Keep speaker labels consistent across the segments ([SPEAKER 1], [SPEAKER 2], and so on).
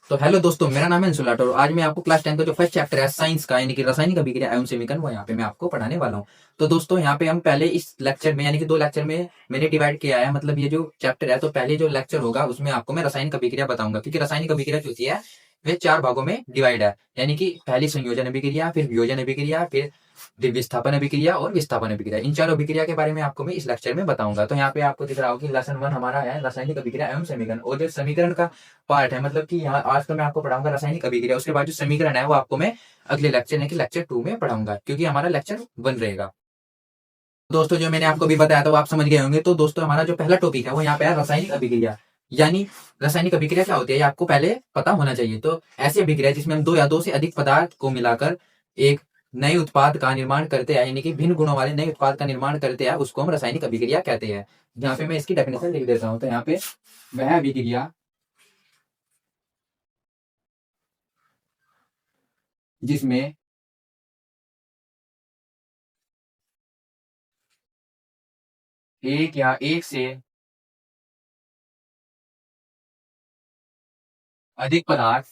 [SPEAKER 1] तो हेलो दोस्तों, मेरा नाम है अंशुल राठौर और आज मैं आपको क्लास 10 का जो फर्स्ट चैप्टर है साइंस का यानी कि रासायनिक अभिक्रिया एवं समीकरण वो यहाँ पे मैं आपको पढ़ाने वाला हूँ। तो दोस्तों यहाँ पे हम पहले इस लेक्चर में यानी कि 2 लेक्चर में मैंने डिवाइड किया है, मतलब ये जो चैप्टर है तो पहले जो लेक्चर होगा उसमें आपको मैं रासायनिक अभिक्रिया बताऊंगा, क्योंकि रासायनिक अभिक्रिया जो होती है वे 4 भागों में डिवाइड है। यानी कि पहली संयोजन अभिक्रिया, फिर वियोजन अभिक्रिया, फिर विस्थापन अभिक्रिया और विस्थापन अभिक्रिया। इन 4 अभिक्रिया के बारे में आपको मैं इस लेक्चर में बताऊंगा। तो यहाँ पे आपको दिख रहा होगा कि लेसन 1 हमारा है रासायनिक अभिक्रिया एवं समीकरण, और जो समीकरण का पार्ट है, मतलब कि यहाँ आज तो मैं आपको पढ़ाऊंगा रासायनिक अभिक्रिया, उसके बाद जो समीकरण है वो आपको मैं अगले लेक्चर यानी कि लेक्चर 2 में पढ़ाऊंगा, क्योंकि हमारा लेक्चर 1 रहेगा। दोस्तों जो मैंने आपको भी बताया तो आप समझ गए होंगे। तो दोस्तों हमारा जो पहला टॉपिक है वो यहाँ पे है रासायनिक अभिक्रिया। यानी रासायनिक अभिक्रिया क्या होती है ये आपको पहले पता होना चाहिए। तो ऐसी अभिक्रिया जिसमें हम 2 या 2 से अधिक पदार्थ को मिलाकर एक नए उत्पाद का निर्माण करते हैं, यानी कि भिन्न गुणों वाले नए उत्पाद का निर्माण करते हैं, उसको हम रासायनिक अभिक्रिया कहते हैं। यहाँ पे मैं इसकी डेफिनेशन लिख देता हूँ। तो यहाँ पे वह अभिक्रिया जिसमें एक या एक से अधिक पदार्थ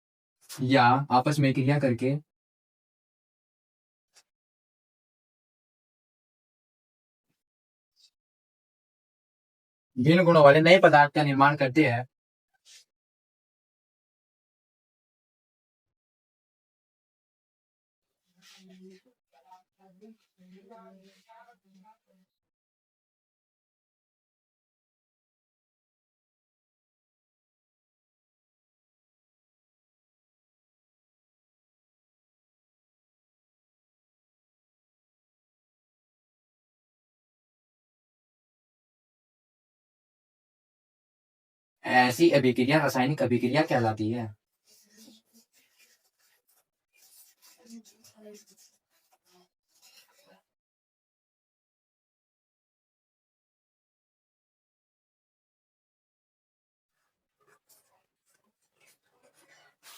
[SPEAKER 1] मिलकर या आपस में क्रिया करके भिन्न गुणों वाले नए पदार्थ का निर्माण करते हैं, ऐसी अभिक्रिया रासायनिक अभिक्रिया कहलाती है।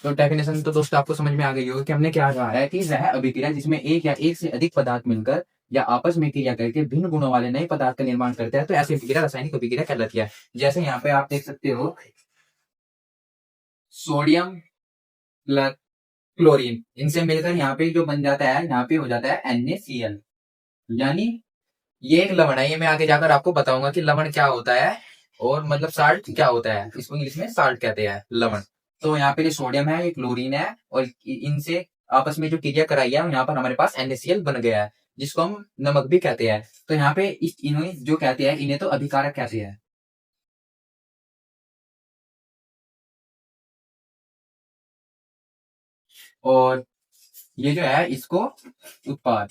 [SPEAKER 1] तो डेफिनेशन तो दोस्तों आपको समझ में आ गई होगी कि हमने क्या कहा है कि वह अभिक्रिया जिसमें एक या एक से अधिक पदार्थ मिलकर या आपस में क्रिया करके भिन्न गुणों वाले नए पदार्थ का निर्माण करते हैं, तो ऐसी अभिक्रिया रासायनिक अभिक्रिया कहलाती है। जैसे यहाँ पे आप देख सकते हो सोडियम प्लस क्लोरीन, इनसे मिलकर यहाँ पे जो बन जाता है, यहाँ पे हो जाता है NaCl। यानी ये एक लवण है। ये मैं आगे जाकर आपको बताऊंगा कि लवण क्या होता है और मतलब साल्ट क्या होता है। इसको इंग्लिश में साल्ट कहते हैं, लवण। तो यहाँ पे जो सोडियम है, ये क्लोरीन है, और इनसे आपस में जो क्रिया कराई है यहाँ पर हमारे पास NaCl बन गया है, जिसको हम नमक भी कहते हैं। तो यहाँ पे इस इन्हें जो कहते हैं, इन्हें तो अभिकारक कहते हैं। और ये जो है इसको उत्पाद,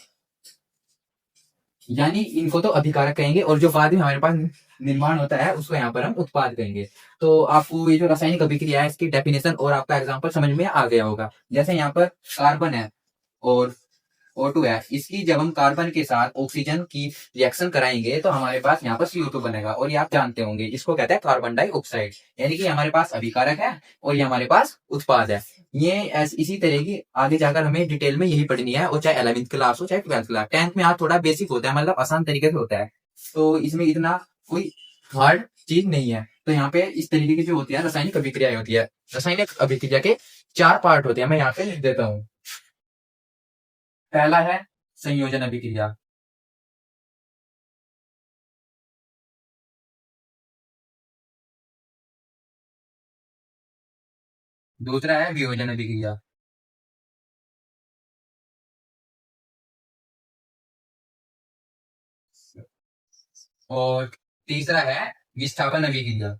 [SPEAKER 1] यानी इनको तो अभिकारक कहेंगे, और जो बाद में हमारे पास निर्माण होता है उसको यहाँ पर हम उत्पाद कहेंगे। तो आपको ये जो रासायनिक अभिक्रिया है इसकी डेफिनेशन और आपका एग्जांपल समझ में आ गया होगा। जैसे यहाँ पर कार्बन है और O2 है, इसकी जब हम कार्बन के साथ ऑक्सीजन की रिएक्शन कराएंगे तो हमारे पास यहाँ पर CO2 बनेगा, और ये आप जानते होंगे इसको कहते हैं कार्बन डाइऑक्साइड। यानी कि हमारे पास अभिकारक है और ये हमारे पास उत्पाद है। ये इसी तरह की आगे जाकर हमें डिटेल में यही पढ़नी है, और चाहे 11वीं क्लास हो चाहे 12वीं क्लास। 10th में आज थोड़ा बेसिक होता है, मतलब आसान तरीके से होता है, तो इसमें इतना कोई हार्ड चीज नहीं है। तो यहाँ पे इस तरीके की जो होती है रासायनिक अभिक्रिया होती है। रासायनिक अभिक्रिया के 4 पार्ट होते हैं, मैं यहाँ पे लिख देता हूँ। पहला है संयोजन अभिक्रिया, दूसरा है वियोजन अभिक्रिया, और तीसरा है विस्थापन अभिक्रिया,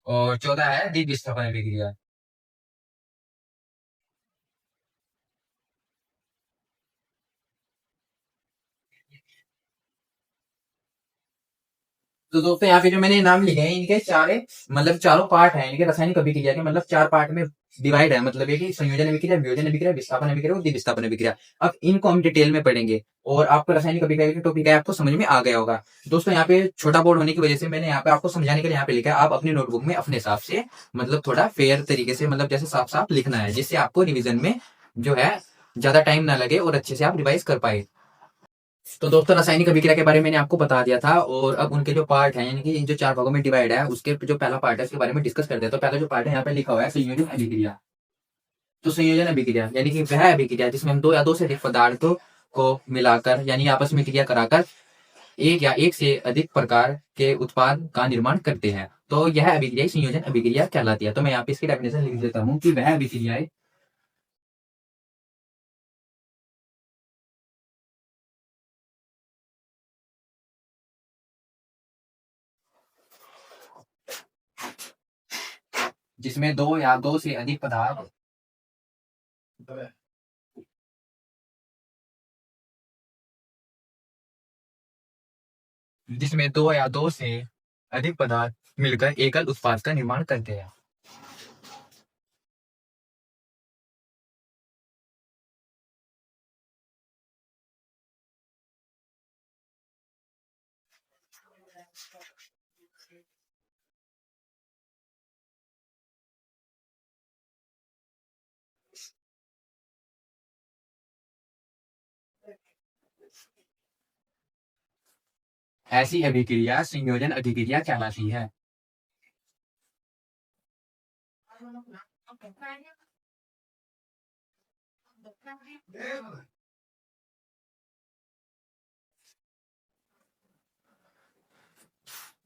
[SPEAKER 1] और चौथा है द्वि विस्थापन अभिक्रिया। तो दोस्तों यहाँ पे जो मैंने नाम लिखे हैं इनके चारे मतलब चारों पार्ट हैं इनके रासायनिक अभिक्रिया के, मतलब चार पार्ट में डिवाइड है, मतलब ये कि संयोजन अभिक्रिया, वियोजन अभिक्रिया, विस्थापन अभिक्रिया और द्विविस्थापन अभिक्रिया। अब इनको हम डिटेल में पढ़ेंगे और आपको रासायनिक अभिक्रिया का टॉपिक है आपको समझ में आ गया होगा। दोस्तों यहाँ पे छोटा बोर्ड होने की वजह से मैंने यहाँ पे आपको समझाने के लिए यहाँ पे लिखा है, आप अपनी नोटबुक में अपने हिसाब से मतलब थोड़ा फेयर तरीके से मतलब जैसे साफ साफ लिखना है, जिससे आपको रिविजन में जो है ज्यादा टाइम ना लगे और अच्छे से आप रिवाइज कर पाए। तो दोस्तों रासायनिक अभिक्रिया के बारे में मैंने आपको बता दिया था, और अब उनके जो पार्ट हैं यानी कि इन जो चार भागों में डिवाइड है उसके जो पहला पार्ट है उसके बारे में डिस्कस करते हैं। तो पहला जो पार्ट है यहाँ पे लिखा हुआ है संयोजन अभिक्रिया। तो संयोजन अभिक्रिया यानी कि वह अभिक्रिया जिसमें हम दो या दो से अधिक पदार्थों को मिलाकर यानी आपस में क्रिया कराकर एक या एक से अधिक प्रकार के उत्पाद का निर्माण करते हैं, तो यह अभिक्रिया संयोजन अभिक्रिया कहलाती है। तो मैं यहाँ पे इसकी डेफिनेशन लिख देता हूँ कि वह अभिक्रियाएं जिसमें दो या दो से अधिक पदार्थ जिसमें दो या दो से अधिक पदार्थ मिलकर एकल उत्पाद का निर्माण करते हैं। ऐसी अभिक्रिया संयोजन अभिक्रिया कहलाती है।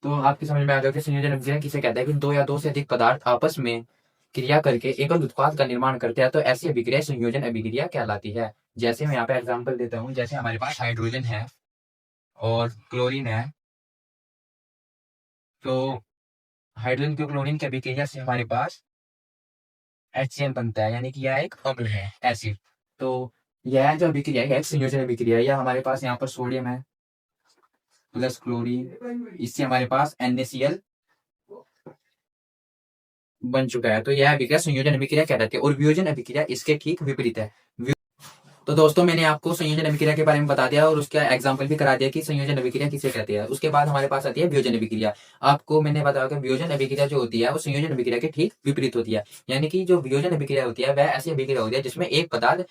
[SPEAKER 1] तो आपकी समझ में आ गया कि संयोजन अभिक्रिया किसे कहता है कि दो या दो से अधिक पदार्थ आपस में क्रिया करके एकल उत्पाद का निर्माण करते हैं, तो ऐसी अभिक्रिया संयोजन अभिक्रिया कहलाती है। जैसे मैं यहाँ पे एग्जांपल देता हूँ, जैसे हमारे पास हाइड्रोजन है और क्लोरीन है, तो हाइड्रोजन की क्लोरीन की अभिक्रिया से हमारे पास HCl बनता है, यानी कि यह एक अम्ल है, एसिड। तो यह जो अभिक्रिया है संयोजन अभिक्रिया है, यह हमारे पास यहाँ पर सोडियम है प्लस क्लोरीन, इससे हमारे पास NaCl बन चुका है। तो यह अभिक्रिया संयोजन अभिक्रिया कहलाती है, और वियोजन अभिक्रिया इसके ठीक विपरीत है। तो दोस्तों मैंने आपको संयोजन अभिक्रिया के बारे में बता दिया और उसका एग्जांपल भी करा दिया कि संयोजन अभिक्रिया किसे कहते हैं। उसके बाद हमारे पास आती है वियोजन अभिक्रिया। आपको मैंने बताया कि वियोजन अभिक्रिया जो होती है वो संयोजन अभिक्रिया के ठीक विपरीत होती है। यानी कि जो वियोजन अभिक्रिया होती है वह ऐसी अभिक्रिया होती है जिसमें एक पदार्थ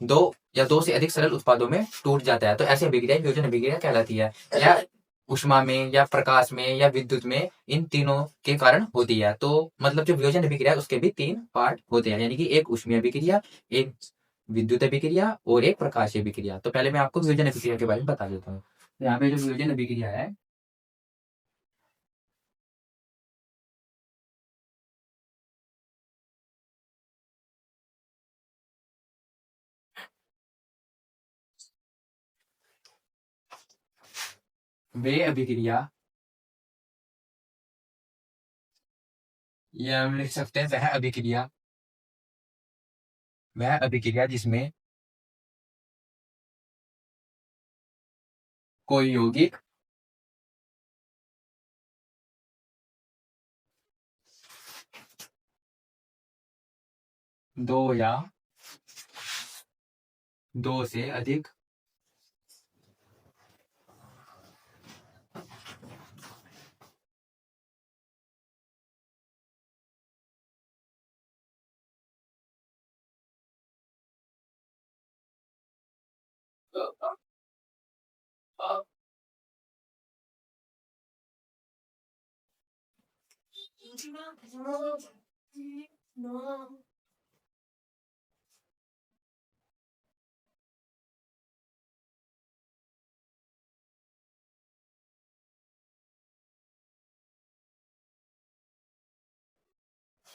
[SPEAKER 1] दो या दो से अधिक सरल उत्पादों में टूट जाता है, तो ऐसी अभिक्रिया वियोजन अभिक्रिया कहलाती है। या उष्मा में या प्रकाश में या विद्युत में, इन तीनों के कारण होती है। तो मतलब जो वियोजन अभिक्रिया है उसके भी तीन पार्ट होते हैं, यानी कि एक ऊष्मीय अभिक्रिया, एक विद्युत अभिक्रिया और एक प्रकाशीय अभिक्रिया। तो पहले मैं आपको वियोजन अभिक्रिया के बारे में बता देता हूँ। तो यहाँ पे जो वियोजन अभिक्रिया है वे अभिक्रिया, या हम लिख सकते हैं वह अभिक्रिया जिसमें कोई यौगिक दो या दो से अधिक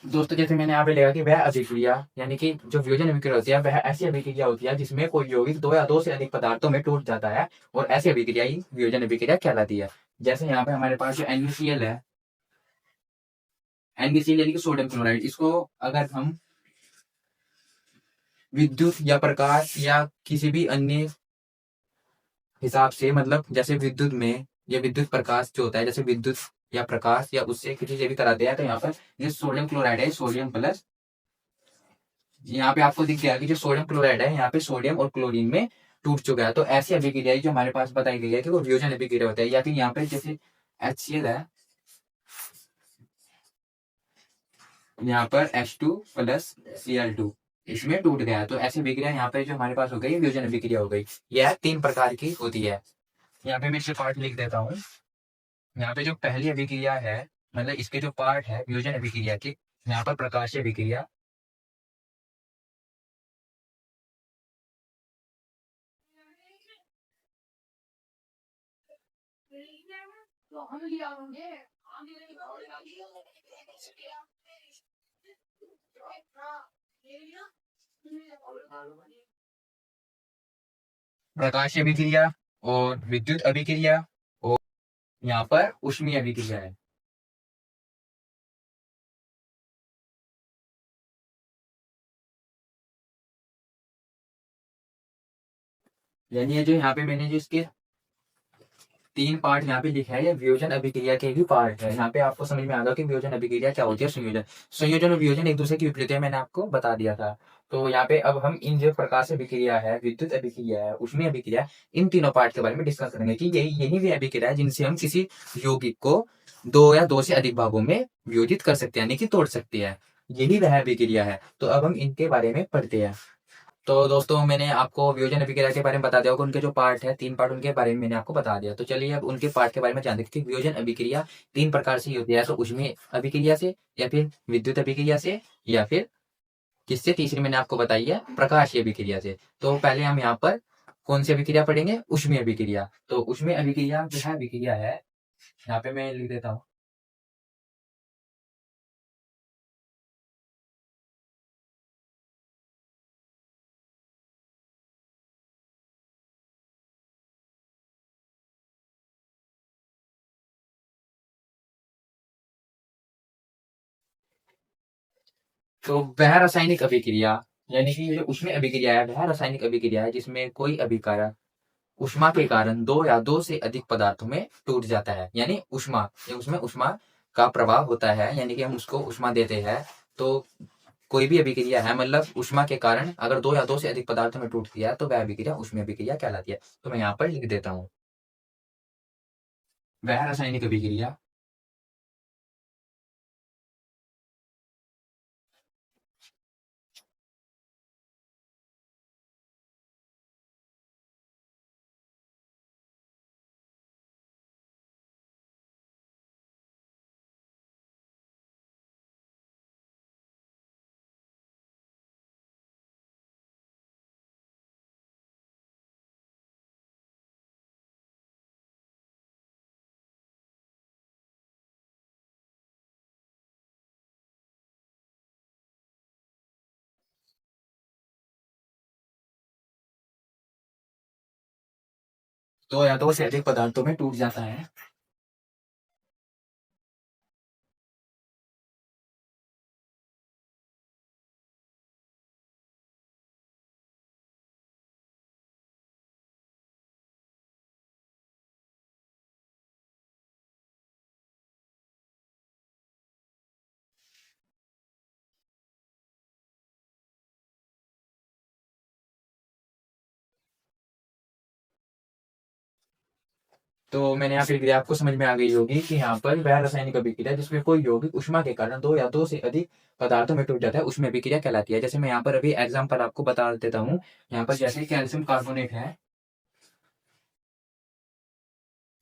[SPEAKER 1] दोस्तों जैसे मैंने यहाँ पे लिखा कि वह अभिक्रिया यानी कि जो वियोजन अभिक्रिया होती है वह ऐसी अभिक्रिया होती है जिसमें कोई यौगिक दो या दो से अधिक पदार्थों में टूट जाता है, और ऐसी अभिक्रिया ही वियोजन अभिक्रिया कहलाती है। जैसे यहाँ पे हमारे पास जो NaCl है, NaCl यानी कि सोडियम क्लोराइड, इसको अगर हम विद्युत या प्रकाश या किसी भी अन्य हिसाब से मतलब जैसे विद्युत में ये विद्युत प्रकाश जो होता है, जैसे विद्युत या प्रकाश या उससे किसी से भी कराते हैं, तो यहाँ पर ये सोडियम क्लोराइड है, सोडियम प्लस, यहाँ पे आपको दिख गया कि जो सोडियम क्लोराइड है यहाँ पे सोडियम और क्लोरीन में टूट चुका है। तो ऐसी अभिक्रिया जो हमारे पास बताई गई है कि वो वियोजन अभिक्रिया होता है, या फिर यहाँ पे जैसे HCl है, यहाँ पर H2 प्लस Cl2 इसमें टूट गया, तो ऐसी अभिक्रिया यहाँ पे जो हमारे पास हो गई वियोजन अभिक्रिया हो गई। यह 3 प्रकार की होती है। यहाँ पे मैं इसे पार्ट लिख देता हूँ। यहाँ पे जो पहली अभिक्रिया है, मतलब इसके जो पार्ट है वियोजन अभिक्रिया के, यहाँ पर प्रकाशीय अभिक्रिया, प्रकाशीय अभिक्रिया और विद्युत अभिक्रिया, और यहाँ पर ऊष्मीय अभिक्रिया है। यानी ये जो यहाँ पे मैंने जो इसके 3 पार्ट यहाँ पे लिखा है, ये वियोजन अभिक्रिया के भी पार्ट है। यहाँ पे आपको समझ में आ गया कि वियोजन अभिक्रिया क्या होती है। संयोजन, संयोजन और वियोजन एक दूसरे की विपरीत है, मैंने आपको बता दिया था। तो यहाँ पे अब हम इन जो प्रकाश अभिक्रिया है, विद्युत अभिक्रिया है, ऊष्मीय अभिक्रिया, इन तीनों पार्ट के बारे में डिस्कस करेंगे कि यही वे अभिक्रिया है जिनसे हम किसी यौगिक को 2 या 2 से अधिक भागों में वियोजित कर सकते हैं, यानी कि तोड़ सकते हैं। यही वह अभिक्रिया है। तो अब हम इनके बारे में पढ़ते हैं। तो दोस्तों मैंने आपको वियोजन अभिक्रिया के बारे में बता दिया होगा, उनके जो पार्ट है 3 पार्ट, उनके बारे में मैंने आपको बता दिया। तो चलिए अब उनके पार्ट के बारे में जानते हैं कि वियोजन अभिक्रिया 3 प्रकार से होती है, तो ऊष्मीय अभिक्रिया से, या फिर विद्युत अभिक्रिया से, या फिर किससे, तीसरी मैंने आपको बताई है प्रकाशीय अभिक्रिया से। तो पहले हम यहाँ पर कौन सी अभिक्रिया पढ़ेंगे, ऊष्मीय अभिक्रिया। तो ऊष्मीय अभिक्रिया जो है अभिक्रिया है, यहाँ पे मैं लिख देता हूँ। तो वह रासायनिक अभिक्रिया, यानी कि ये जो ऊष्मीय अभिक्रिया है वह रासायनिक अभिक्रिया है जिसमें कोई अभिकारक ऊष्मा के कारण 2 या 2 से अधिक पदार्थों में टूट जाता है। यानी ऊष्मा, ये उसमें ऊष्मा का प्रभाव होता है, यानी कि हम उसको ऊष्मा देते हैं। तो कोई भी अभिक्रिया है, मतलब ऊष्मा के कारण अगर 2 या 2 से अधिक पदार्थों में टूटती है तो वह अभिक्रिया ऊष्मीय अभिक्रिया कहलाती है। तो मैं यहाँ पर लिख देता हूँ, वह रासायनिक अभिक्रिया दो या दो से अधिक पदार्थों में टूट जाता है। तो मैंने यहाँ पे आपको समझ में आ गई होगी कि यहाँ पर वह रासायनिक अभिक्रिया जिसमें कोई यौगिक ऊष्मा के कारण 2 या 2 से अधिक पदार्थों में टूट जाता है उसमें अभिक्रिया कहलाती है। जैसे मैं यहाँ पर अभी एग्जांपल आपको बता देता हूँ। यहाँ पर जैसे कैल्शियम कार्बोनेट है,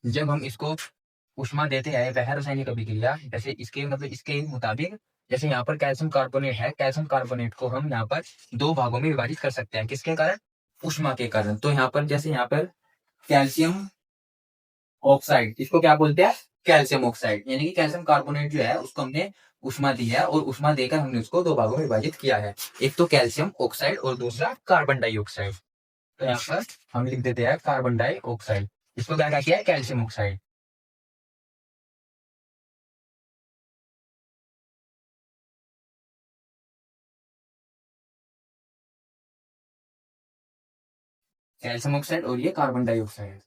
[SPEAKER 1] जब हम इसको ऊष्मा देते हैं वह रासायनिक अभिक्रिया, जैसे इसके मतलब इसके मुताबिक, जैसे यहाँ पर कैल्शियम कार्बोनेट है, कैल्शियम कार्बोनेट को हम यहाँ पर 2 भागों में विभाजित कर सकते हैं, किसके कारण, ऊष्मा के कारण। तो यहाँ पर जैसे यहाँ पर कैल्शियम ऑक्साइड, इसको क्या बोलते हैं, कैल्शियम ऑक्साइड, यानी कि कैल्शियम कार्बोनेट जो है उसको हमने ऊष्मा दी है और ऊष्मा देकर हमने उसको 2 भागों में विभाजित किया है, एक तो कैल्शियम ऑक्साइड और दूसरा कार्बन डाइऑक्साइड। तो यहाँ पर हम लिख देते हैं कार्बन डाइऑक्साइड, इसको क्या किया है, कैल्शियम ऑक्साइड। कैल्शियम ऑक्साइड और ये कार्बन डाइऑक्साइड।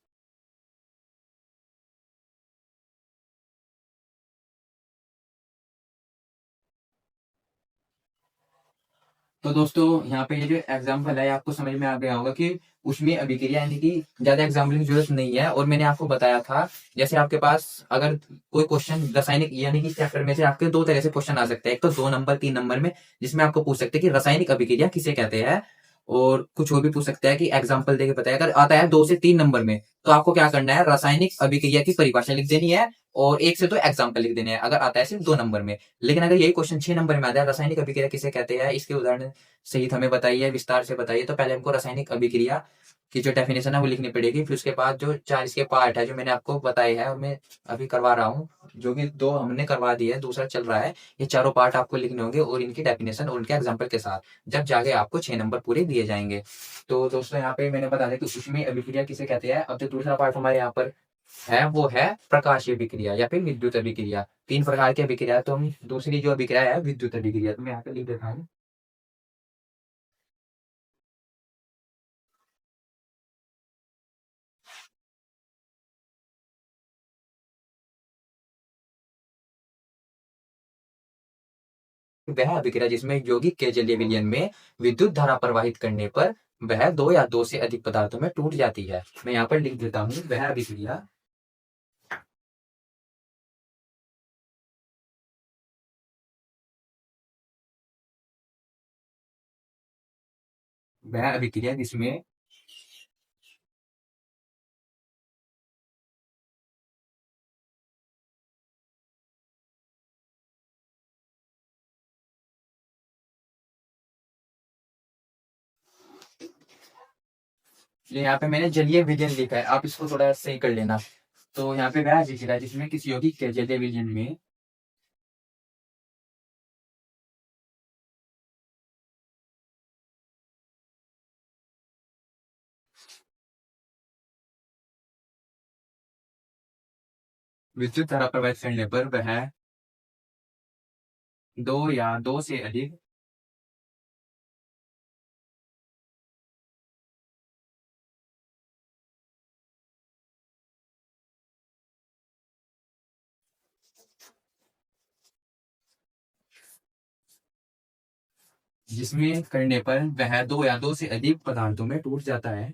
[SPEAKER 1] तो दोस्तों यहाँ पे ये जो एग्जाम्पल है आपको समझ में आ गया होगा कि उसमें अभिक्रिया यानी कि ज्यादा एग्जाम्पल की जरूरत नहीं है। और मैंने आपको बताया था जैसे आपके पास अगर कोई क्वेश्चन रासायनिक यानी कि चैप्टर में से आपके दो तरह से क्वेश्चन आ सकते हैं, एक तो 2 नंबर 3 नंबर में जिसमें आपको पूछ सकते हैं कि रासायनिक अभिक्रिया किसे कहते हैं, और कुछ और भी पूछ सकता है कि एग्जाम्पल देके बताया। अगर आता है 2 से 3 नंबर में तो आपको क्या करना है, रासायनिक अभिक्रिया की परिभाषा लिख देनी है और 1 से 2 एग्जाम्पल लिख देने हैं अगर आता है सिर्फ 2 नंबर में। लेकिन अगर यही क्वेश्चन 6 नंबर में आता है रासायनिक अभिक्रिया किसे कहते हैं, इसके उदाहरण सहित हमें बताइए, विस्तार से बताइए, तो पहले हमको रासायनिक अभिक्रिया की जो डेफिनेशन है वो लिखनी पड़ेगी। फिर उसके बाद जो 4 इसके पार्ट है जो मैंने आपको बताए हैं और मैं अभी करवा रहा हूँ, जो कि 2 हमने करवा दिया है, दूसरा चल रहा है, ये चारों पार्ट आपको लिखने होंगे और इनकी डेफिनेशन और उनके एग्जाम्पल के साथ, जब जाके आपको 6 नंबर पूरे दिए जाएंगे। तो दोस्तों यहाँ पे मैंने बता दिया कि उसमें अभिक्रिया किसे कहते हैं। अब जो दूसरा पार्ट हमारे यहाँ पर है वो है प्रकाशीय अभिक्रिया या फिर विद्युत अभिक्रिया। 3 प्रकार की अभिक्रिया है, तो हम दूसरी जो अभिक्रिया है विद्युत अभिक्रिया, तो मैं यहाँ पे लिख देता हूँ। वह अभिक्रिया जिसमें यौगिक के जलीय विलयन में विद्युत धारा प्रवाहित करने पर वह दो या दो से अधिक पदार्थों में टूट जाती है। मैं यहाँ पर लिख देता हूँ, वह अभिक्रिया वह अभिक्रिया जिसमें यहाँ पे मैंने जलीय विलयन लिखा है, आप इसको थोड़ा सही कर लेना। तो यहाँ पे वह अभिक्रिया जिसमें किसी यौगिक के जलीय विलयन में विद्युत धारा प्रवाहित करने पर वह दो या दो से अधिक जिसमें करने पर वह दो या दो से अधिक पदार्थों में टूट जाता है।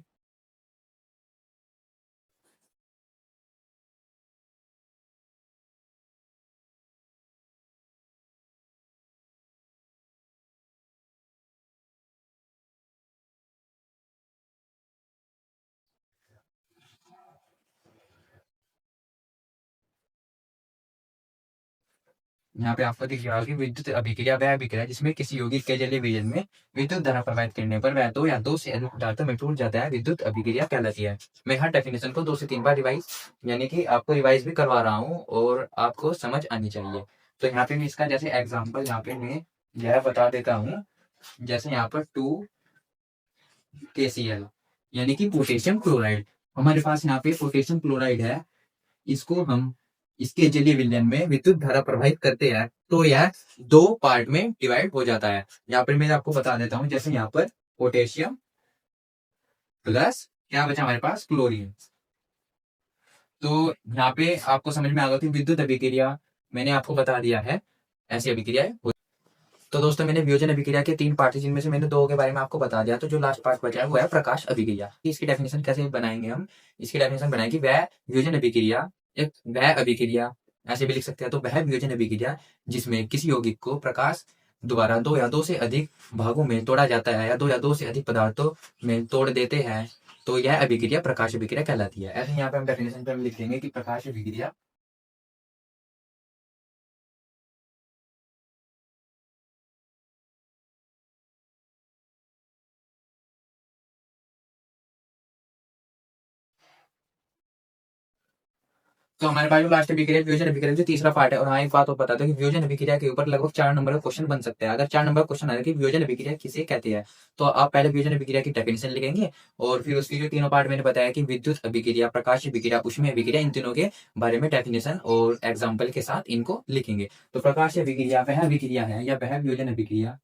[SPEAKER 1] यहाँ पे आपको दिख रहा होगा कि विद्युत अभिक्रिया वह अभिक्रिया जिसमें किसी यौगिक के जलीय विलयन में विद्युत धारा प्रवाहित करने पर वह दो या दो से अधिक पदार्थों में टूट जाता है, विद्युत अभिक्रिया कहलाती है। मैं हर डेफिनेशन को 2 से 3 बार रिवाइज यानी कि आपको रिवाइज भी करवा रहा हूँ और आपको समझ आनी चाहिए। तो यहाँ पे मैं इसका जैसे एग्जाम्पल यहाँ पे मैं यह बता देता हूँ। जैसे यहाँ पर 2KCl यानी कि पोटेशियम क्लोराइड, हमारे पास यहाँ पे पोटेशियम क्लोराइड है, इसको हम इसके जलीय विलयन में विद्युत धारा प्रवाहित करते हैं तो यह 2 पार्ट में डिवाइड हो जाता है। यहाँ पर मैं आपको बता देता हूँ, जैसे यहाँ पर पोटेशियम प्लस क्या बचा हमारे पास क्लोरीन। तो यहाँ पे आपको समझ में आ गया कि विद्युत अभिक्रिया मैंने आपको बता दिया है, ऐसी अभिक्रिया है। तो दोस्तों मैंने वियोजन अभिक्रिया के 3 पार्ट है जिनमें से मैंने 2 के बारे में आपको बता दिया। तो जो लास्ट पार्ट बचा है वो है प्रकाश अभिक्रिया। इसकी डेफिनेशन कैसे बनाएंगे हम, इसकी डेफिनेशन बनाएंगे वह वियोजन अभिक्रिया, एक वह अभिक्रिया ऐसे भी लिख सकते हैं। तो वह वियोजन अभिक्रिया जिसमें किसी यौगिक को प्रकाश द्वारा दो या दो से अधिक भागों में तोड़ा जाता है या दो या दो से अधिक पदार्थों में तोड़ देते हैं, तो यह अभिक्रिया प्रकाश अभिक्रिया कहलाती है। ऐसे यहाँ पे हम डेफिनेशन पे हम लिख देंगे कि प्रकाश अभिक्रिया तो हमारे पास जो लास्ट अभिक्रिया वियोजन अभिक्रिया जो तीसरा पार्ट है। और हाँ एक बात और बता दो कि वियोजन अभिक्रिया के ऊपर लगभग 4 नंबर का क्वेश्चन बन सकता है। अगर 4 नंबर का क्वेश्चन आ रहा है कि वियोजन अभिक्रिया किसे कहते हैं, तो आप पहले वियोजन अभिक्रिया की डेफिनेशन लिखेंगे और फिर उसकी जो तीनों पार्ट मैंने बताया कि विद्युत अभिक्रिया, प्रकाश अभिक्रिया, ऊष्मीय अभिक्रिया, इन तीनों के बारे में डेफिनेशन और एग्जाम्पल के साथ इनको लिखेंगे। तो प्रकाश अभिक्रिया वह अभिक्रिया है या वह वियोजन अभिक्रिया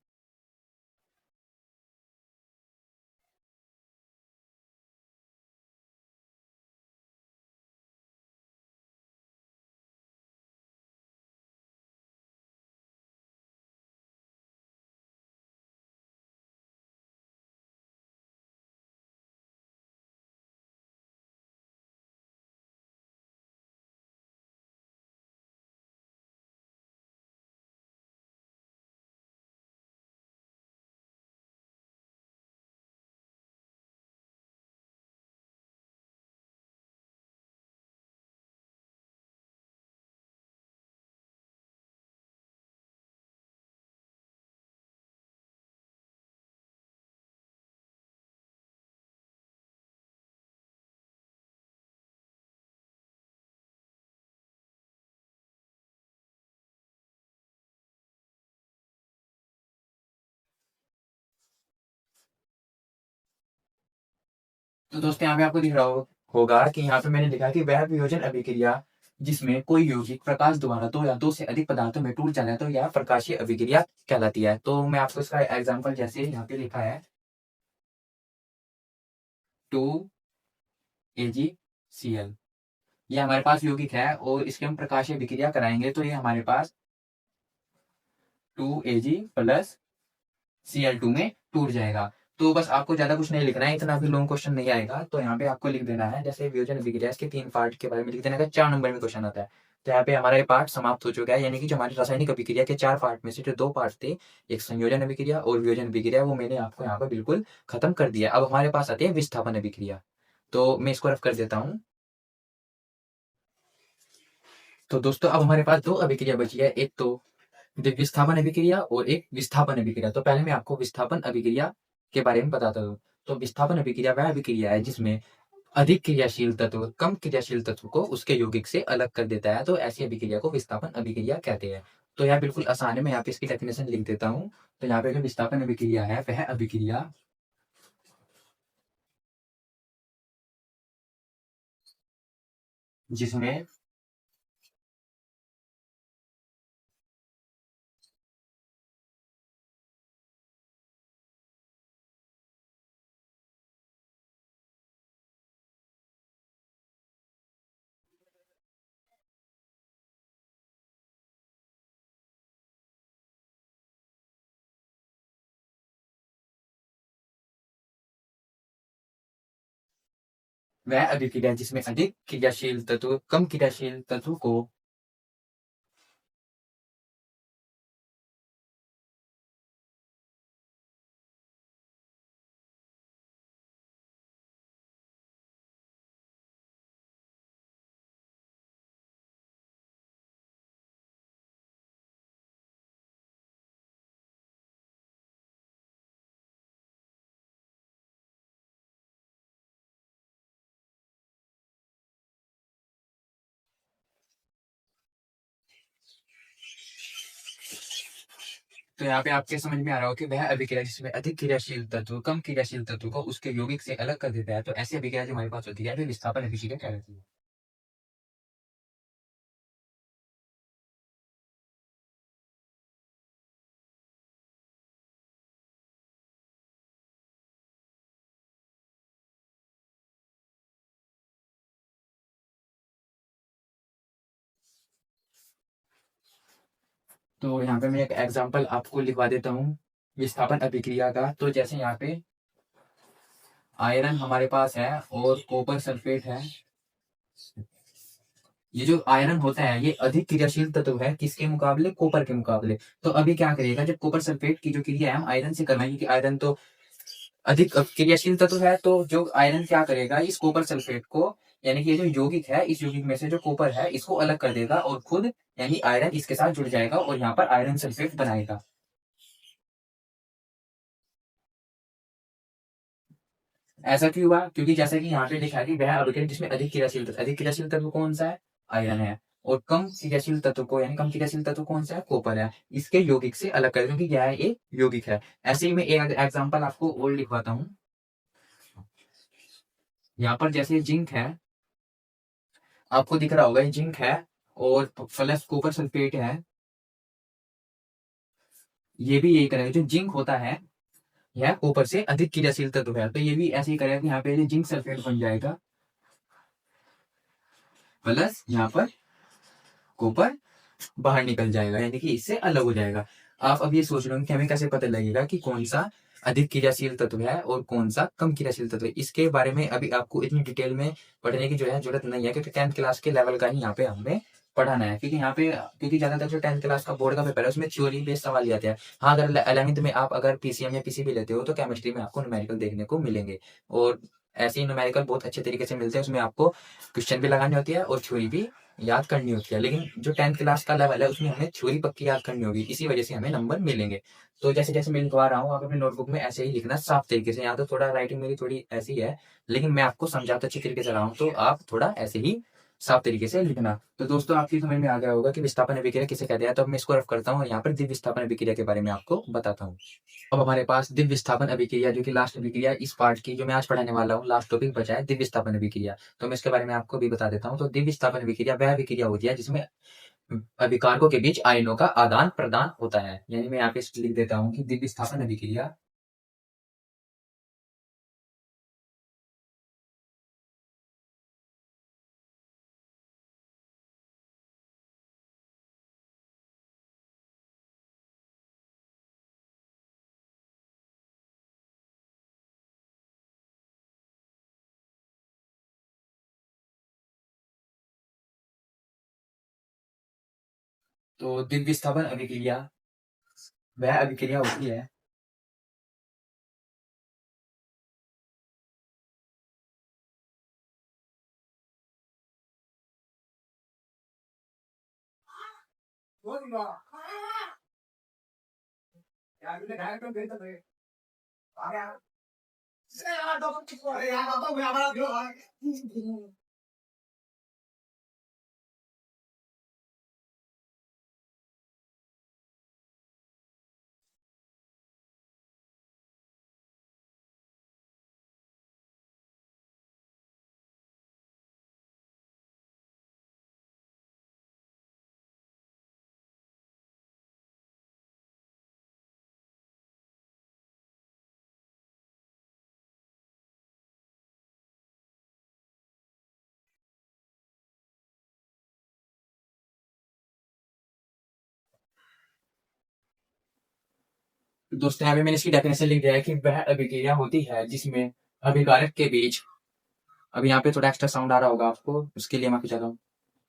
[SPEAKER 1] तो दोस्तों यहाँ पे आपको दिख रहा होगा कि यहाँ पे मैंने लिखा कि वह वियोजन अभिक्रिया जिसमें कोई यौगिक प्रकाश द्वारा दो या दो से अधिक पदार्थों में टूट जाता है तो यह प्रकाशीय अभिक्रिया कहलाती है। तो मैं आपको इसका एग्जांपल जैसे यहाँ पे लिखा है 2AgCl, ये हमारे पास यौगिक है और इसके हम प्रकाशीय अभिक्रिया कराएंगे तो ये हमारे पास 2Ag प्लस Cl2 में टूट जाएगा। तो बस आपको ज्यादा कुछ नहीं लिखना है, इतना भी लॉन्ग क्वेश्चन नहीं आएगा। तो यहाँ पे आपको लिख देना है जैसे वियोजन अभिक्रिया इसके 3 पार्ट के बारे में लिख देना है, 4 नंबर में क्वेश्चन आता है। तो यहाँ पे हमारा ये पार्ट समाप्त हो चुका है, यानी कि जो हमारी रासायनिक अभिक्रिया के 4 पार्ट में से जो 2 पार्ट थे, एक संयोजन अभिक्रिया और वियोजन अभिक्रिया, वो मैंने आपको यहाँ पर बिल्कुल खत्म कर दिया। अब हमारे पास आती है विस्थापन अभिक्रिया। तो मैं इसको रफ कर देता हूँ। तो दोस्तों अब हमारे पास 2 अभिक्रिया बची है, एक तो विस्थापन अभिक्रिया और एक विस्थापन अभिक्रिया। तो पहले मैं आपको विस्थापन अभिक्रिया के बारे में बताता हूँ। तो विस्थापन अभिक्रिया वह अभिक्रिया है जिसमें अधिक क्रियाशील तत्व कम क्रियाशील तत्व को उसके यौगिक से अलग कर देता है, तो ऐसी अभिक्रिया को विस्थापन अभिक्रिया कहते हैं। तो यह बिल्कुल आसान है, मैं यहाँ पे इसकी डेफिनेशन लिख देता हूँ। तो यहाँ पे जो विस्थापन अभिक्रिया है वह अभिक्रिया जिसमें वह अभिक्रिया जिसमें अधिक क्रियाशील तत्व कम क्रियाशील तत्व को तो यहाँ पे आपके समझ में आ रहा हो कि वह अभिक्रिया जिसमें अधिक क्रियाशील तत्व कम क्रियाशील तत्व को उसके यौगिक से अलग कर देता है, तो ऐसी अभिक्रिया जो हमारे पास होती है वे विस्थापन अभिक्रिया कहलाती है। तो यहाँ पे मैं एक एग्जांपल आपको लिखवा देता हूँ विस्थापन अभिक्रिया का। तो जैसे यहाँ पे आयरन हमारे पास है और कॉपर सल्फेट है। ये जो आयरन होता है ये अधिक क्रियाशील तत्व है किसके मुकाबले, कॉपर के मुकाबले। तो अभी क्या करेगा, जब कॉपर सल्फेट की जो क्रिया है हम आयरन से करवाएंगे कि आयरन तो अधिक क्रियाशील तत्व है, तो जो आयरन क्या करेगा इस कॉपर सल्फेट को, यानी कि ये जो यौगिक है इस यौगिक में से जो कॉपर है इसको अलग कर देगा और खुद यानी आयरन इसके साथ जुड़ जाएगा और यहाँ पर आयरन सल्फेट बनाएगा। ऐसा क्यों हुआ, क्योंकि जैसा कि यहाँ पे लिखा है कि वह अभिक्रिया जिसमें अधिक क्रियाशील तत्व कौन सा है, आयरन है, और कम क्रियाशील तत्व को यानी कम क्रियाशील तत्व कौन सा है, कॉपर है, इसके यौगिक से अलग कर, क्योंकि क्या है एक यौगिक है। ऐसे ही मैं एक एग्जांपल आपको और लिखवाता हूँ। यहाँ पर जैसे जिंक है, आपको दिख रहा होगा ये जिंक है और प्लस कॉपर सल्फेट है, ये भी यही करेगा। जो जिंक होता है यह कॉपर से अधिक क्रियाशील तत्व है, तो ये भी ऐसे ही करेगा कि यहाँ पे जिंक सल्फेट बन जाएगा प्लस यहाँ पर कॉपर बाहर निकल जाएगा, यानी कि इससे अलग हो जाएगा। आप अब ये सोच रहे हो कि हमें कैसे पता लगेगा कि कौन सा अधिक क्रियाशील तत्व है और कौन सा कम क्रियाशील तत्व है। इसके बारे में अभी आपको इतनी डिटेल में पढ़ने की जो है जरूरत नहीं है, क्योंकि 10th क्लास के लेवल का ही यहाँ पे हमें पढ़ाना है। क्योंकि यहाँ पे क्योंकि ज्यादातर जो 10th क्लास का बोर्ड का पेपर है उसमें थ्योरी बेस्ड सवाल ही आते हैं। हाँ, अगर 11th में आप अगर पीसीएम या पीसीबी लेते हो तो केमिस्ट्री में आपको न्यूमेरिकल देखने को मिलेंगे, और ऐसे ही न्यूमेरिकल बहुत अच्छे तरीके से मिलते हैं। उसमें आपको क्वेश्चन भी लगानी होती है और थ्योरी भी याद करनी होती है। लेकिन जो 10th क्लास का लेवल है उसमें हमें थ्योरी पक्की याद करनी होगी, इसी वजह से हमें नंबर मिलेंगे। तो जैसे जैसे मैं लिखवा रहा हूँ आप अपने नोटबुक में ऐसे ही लिखना साफ तरीके से। यहाँ तो थोड़ा राइटिंग मेरी थोड़ी ऐसी है, लेकिन मैं आपको समझाता अच्छी तरीके से रहा हूँ, तो आप थोड़ा ऐसे ही साफ तरीके से लिखना। तो दोस्तों आपकी समझ में आ गया होगा कि विस्थापन अभिक्रिया किसे कहते हैं। तो अब मैं इसको रफ करता हूँ और यहाँ पर द्वितीय विस्थापन अभिक्रिया के बारे में आपको बताता हूँ। अब हमारे पास द्वितीय विस्थापन अभिक्रिया जो कि लास्ट अभिक्रिया इस पार्ट की जो मैं आज पढ़ाने वाला हूँ, लास्ट टॉपिक बचा है द्वितीय विस्थापन अभिक्रिया। तो मैं इसके बारे में आपको भी बता देता हूँ। तो द्वितीय विस्थापन अभिक्रिया वह अभिक्रिया होती है जिसमें अभिकारकों के बीच आयनों का आदान प्रदान होता है। यानी मैं यहाँ पे लिख देता हूँ कि द्वितीय विस्थापन अभिक्रिया तो द्वितीय विस्थापन अभिक्रिया वह अभिक्रिया होती है दोस्तों। यहाँ पे मैंने इसकी डेफिनेशन लिख दिया है कि वह अभिक्रिया होती है जिसमें अभिकारक के बीच, अब यहाँ पे थोड़ा एक्स्ट्रा साउंड आ रहा होगा आपको, उसके लिए माफी चाहता हूँ।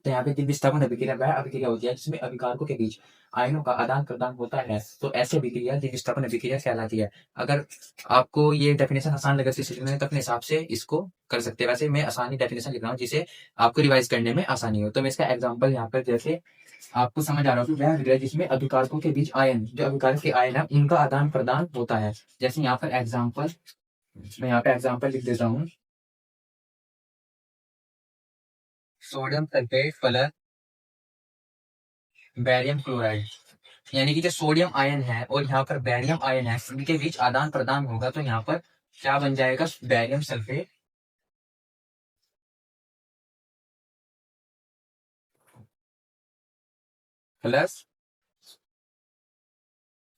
[SPEAKER 1] तो यहाँ पे द्वितीय विस्थापन अभिक्रिया वह अभिक्रिया होती है जिसमें अभिकारकों के बीच आयनों का आदान प्रदान होता है। तो ऐसी अभिक्रिया द्वितीय विस्थापन अभिक्रिया कहलाती है। अगर आपको ये डेफिनेशन आसान लगे तो इसमें तो अपने हिसाब से इसको कर सकते हैं। वैसे मैं आसानी डेफिनेशन लिख रहा हूँ जिसे आपको रिवाइज करने में आसानी हो। तो मैं इसका एग्जाम्पल यहाँ पर जैसे आपको समझ आ रहा हो कि वह अभिक्रिया जिसमें अभिकारकों के बीच आयन, जो अभिकारक के आयन है उनका आदान प्रदान होता है। जैसे यहाँ पर एग्जाम्पल, मैं यहाँ पे एग्जाम्पल लिख देता हूँ, sodium sulphate plus barium chloride. यानी कि जो सोडियम आयन है और यहाँ पर बैरियम आयन है इनके बीच आदान प्रदान होगा। तो यहाँ पर क्या बन जाएगा, barium sulphate plus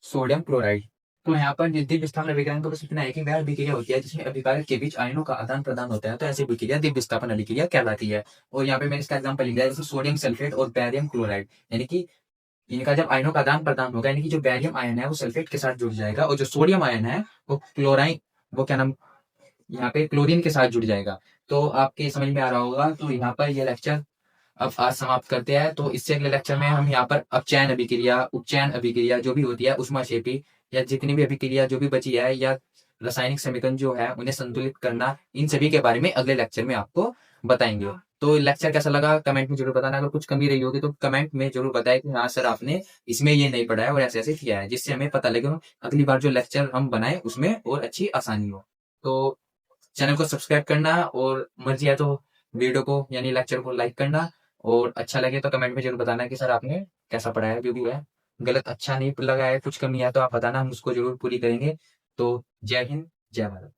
[SPEAKER 1] sodium chloride. तो यहाँ पर द्वितीय विस्थापन अभिक्रिया को बस इतना है कि वह अभिक्रिया होती है जिसमें अभिकारक के बीच आयनों का आदान प्रदान होता है। तो ऐसी अभिक्रिया द्वितीय विस्थापन अभिक्रिया कहलाती है। और यहाँ पे मैंने इसका एग्जाम्पल लिखा है जैसे सोडियम सल्फेट और बैरियम क्लोराइड। यानी कि इनका जब आयनों का आदान प्रदान होगा, यानी कि जो बैरियम आयन है वो सल्फेट के साथ जुड़ जाएगा और जो सोडियम आयन है वो क्लोराइन, वो क्या नाम, यहाँ पे क्लोरीन के साथ जुड़ जाएगा। तो आपके समझ में आ रहा होगा। तो यहाँ पर यह लेक्चर अब आज समाप्त करते हैं। तो इससे अगले लेक्चर में हम यहाँ पर अपचयन अभिक्रिया, उपचयन अभिक्रिया जो भी होती है, उष्माक्षेपी या जितनी भी अभिक्रिया जो भी बची है, या रासायनिक समीकरण जो है उन्हें संतुलित करना, इन सभी के बारे में अगले लेक्चर में आपको बताएंगे। तो लेक्चर कैसा लगा कमेंट में जरूर बताना। अगर कुछ कमी रही होगी तो कमेंट में जरूर बताएं कि हाँ सर आपने इसमें ये नहीं पढ़ाया और ऐसे ऐसे किया है, जिससे हमें पता लगे अगली बार जो लेक्चर हम बनाए उसमें और अच्छी आसानी हो। तो चैनल को सब्सक्राइब करना और मर्जी है तो वीडियो को यानी लेक्चर को लाइक करना, और अच्छा लगे तो कमेंट में जरूर बताना कि सर आपने कैसा पढ़ाया, जो भी है गलत अच्छा नहीं लगा है, कुछ कमी है तो आप बताना, हम उसको जरूर पूरी करेंगे। तो जय हिंद, जय भारत।